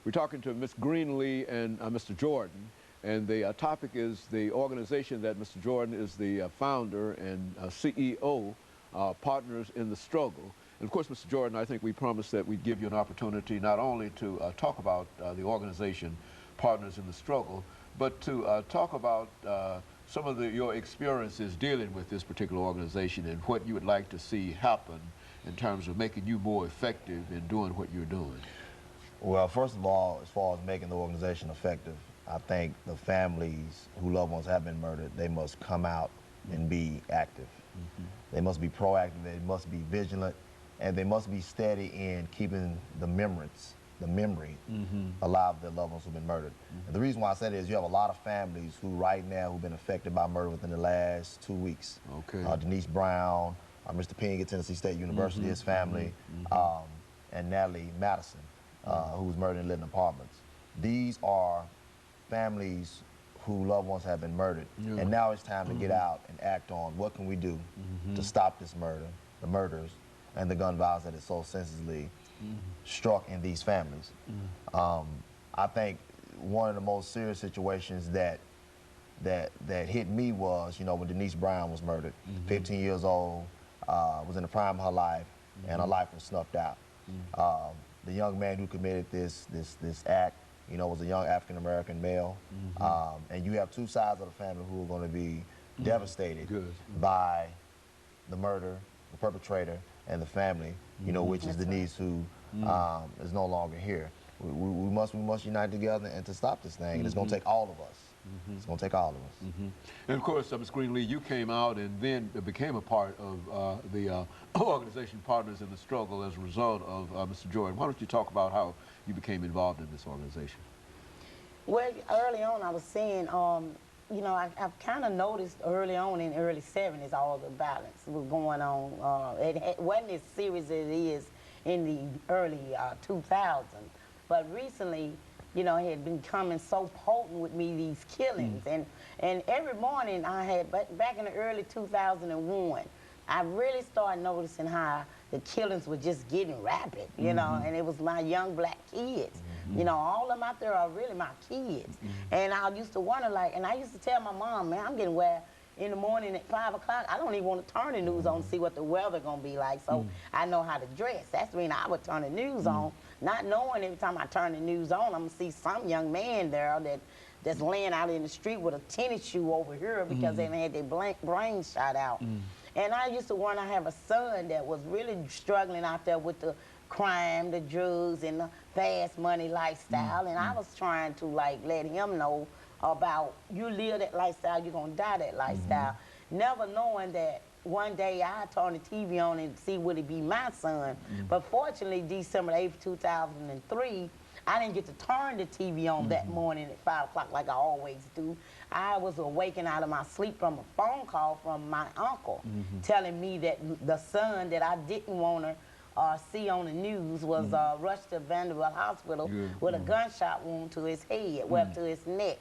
We're talking to Ms. Greenlee and Mr. Jordan, and the topic is the organization that Mr. Jordan is the founder and CEO, Partners in the Struggle. And of course, Mr. Jordan, I think we promised that we'd give you an opportunity not only to talk about the organization, Partners in the Struggle, but to talk about some of your experiences dealing with this particular organization and what you would like to see happen in terms of making you more effective in doing what you're doing. Well, first of all, as far as making the organization effective, I think the families whose loved ones have been murdered, they must come out and be active. They must be proactive, they must be vigilant, and they must be steady in keeping the memory alive of their loved ones who've been murdered. And the reason why I say that is you have a lot of families who right now who've been affected by murder within the last 2 weeks. Okay. Denise Brown, Mr. Ping at Tennessee State University, his family, and Natalie Madison, who was murdered in Lytton Apartments. These are families whose loved ones have been murdered. And now it's time to get out and act on what can we do to stop this murder, the murders, and the gun violence that is so senselessly struck in these families. I think one of the most serious situations that hit me was, when Denise Brown was murdered, 15 years old, was in the prime of her life, and her life was snuffed out. The young man who committed this act, was a young African-American male. And you have two sides of the family who are going to be devastated by the murder, the perpetrator, and the family, which is Denise, who is no longer here. We must unite together and to stop this thing. And it's going to take all of us. It's going to take all of us. And of course, Ms. Greenlee, you came out and then became a part of the organization Partners in the Struggle as a result of Mr. Jordan. Why don't you talk about how you became involved in this organization? Well, early on, I was saying, I've kind of noticed early on in the early 70s, all the violence was going on. It wasn't as serious as it is in the early 2000s, but recently, it had been coming so potent with me, these killings. And every morning I had, back in the early 2001, I really started noticing how the killings were just getting rapid, and it was my young black kids. All of them out there are really my kids. And I used to wonder, and I used to tell my mom, man, I'm getting where in the morning at 5 o'clock, I don't even want to turn the news on to see what the weather gonna be like, so I know how to dress. That's when I would turn the news on, not knowing every time I turn the news on, I'm gonna see some young man there that's laying out in the street with a tennis shoe over here because they had their brain shot out. And I used to wonder, I have a son that was really struggling out there with the crime, the drugs, and the fast money lifestyle, and I was trying to let him know about, you live that lifestyle, you're gonna die that lifestyle. Never knowing that one day I turn the TV on and see would it be my son. But fortunately, December 8th, 2003, I didn't get to turn the TV on that morning at 5 o'clock like I always do. I was awakened out of my sleep from a phone call from my uncle telling me that the son that I didn't want to see on the news was rushed to Vanderbilt Hospital with a gunshot wound to his head, well, to his neck.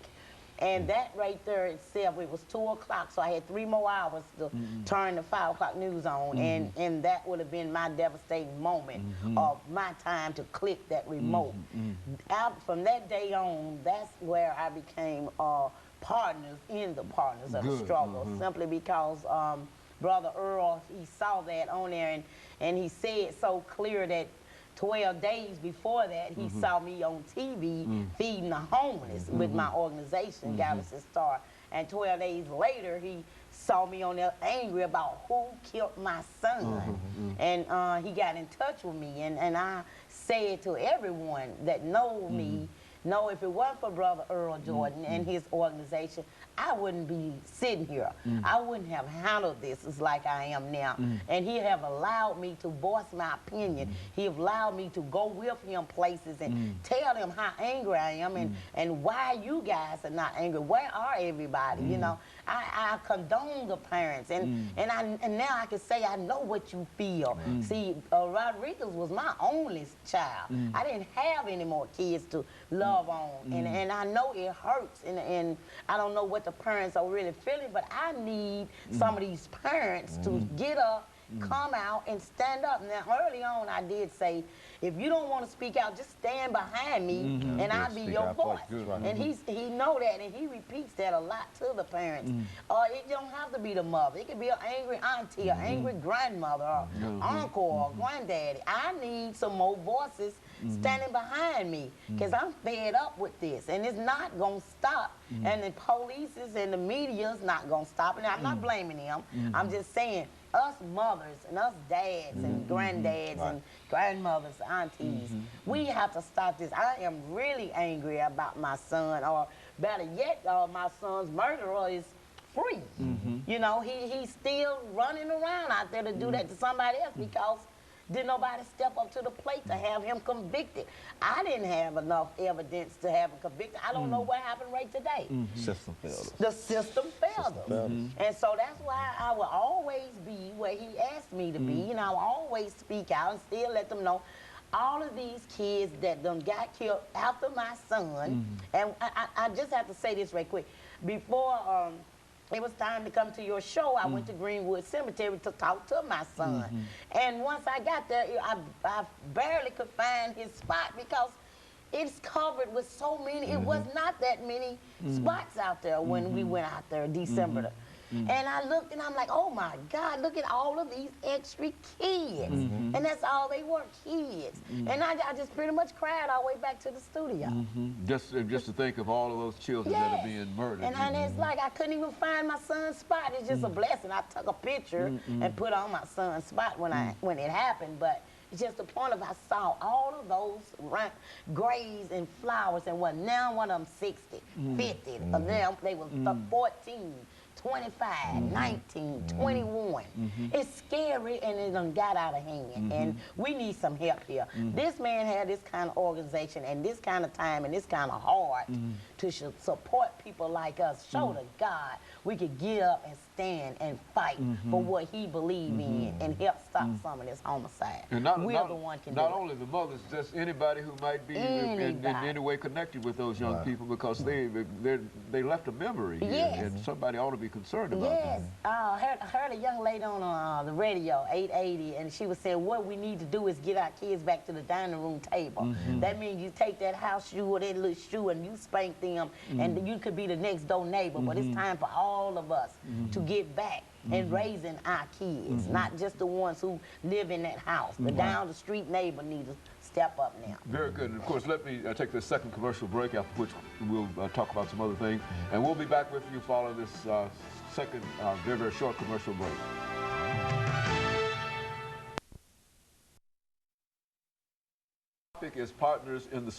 And that right there itself, it was 2 o'clock, so I had 3 more hours to turn the 5 o'clock news on, and that would have been my devastating moment of my time to click that remote. From that day on, that's where I became partners in the Partners of the Struggle, simply because Brother Earl, he saw that on there, and he said so clear that 12 days before that, he saw me on TV feeding the homeless with my organization, Galaxy Star. And 12 days later, he saw me on there angry about who killed my son. And he got in touch with me, and I said to everyone that know me, no, if it wasn't for Brother Earl Jordan and his organization, I wouldn't be sitting here. I wouldn't have handled this as like I am now. And he have allowed me to voice my opinion. He have allowed me to go with him places and tell him how angry I am and why you guys are not angry. Where are everybody? I condone the parents, and now I can say I know what you feel. See, Rodriguez was my only child. I didn't have any more kids to love on, and I know it hurts, and I don't know what the parents are really feeling, but I need some of these parents to get up, come out, and stand up. Now, early on, I did say, if you don't want to speak out, just stand behind me and I'll be your voice. And he know that, and he repeats that a lot to the parents. It don't have to be the mother. It could be an angry auntie, an angry grandmother, or uncle, or granddaddy. I need some more voices standing behind me, because I'm fed up with this, and it's not going to stop. And the police and the media is not going to stop. And I'm not blaming them. I'm just saying, us mothers and us dads and granddads and grandmothers, aunties, we have to stop this. I am really angry about my son, or better yet, my son's murderer is free. You know, he's still running around out there to do that to somebody else, because didn't nobody step up to the plate to have him convicted. I didn't have enough evidence to have him convicted. I don't know what happened right today. System failed us. The system failed us. And so that's why I will always be where he asked me to be, and I'll always speak out and still let them know all of these kids that done got killed after my son. And I just have to say this right quick. Before it was time to come to your show, I went to Greenwood Cemetery to talk to my son. And once I got there, I barely could find his spot, because it's covered with so many. It was not that many spots out there when we went out there December. And I looked, and I'm like, oh my God, look at all of these extra kids. And that's all they were, kids. And I just pretty much cried all the way back to the studio. Just to think of all of those children that are being murdered. And it's like I couldn't even find my son's spot. It's just a blessing. I took a picture and put on my son's spot when it happened, but it's just the point of I saw all of those graves and flowers, and now one of them 60, 50, of them, they were 14, 25, 19, 21. It's scary, and it done got out of hand, and we need some help here. This man had this kind of organization and this kind of time and this kind of heart to support people like us. Show to God we could get up and stand and fight for what he believed in, and help stop some of this homicide. And the one can do it. Not only the mothers, just anybody who might be in any way connected with those young people, because they left a memory here, and somebody ought to be concerned about that. I heard a young lady on the radio, 880, and she was saying what we need to do is get our kids back to the dining room table. That means you take that house shoe or that little shoe and you spank them, and you could be the next door neighbor, but it's time for all of us to get back and raising our kids, not just the ones who live in that house. The down the street neighbor needs to step up now. Very good. And of course, let me take this second commercial break, after which we'll talk about some other things. And we'll be back with you following this second very, very short commercial break. The topic is partners in the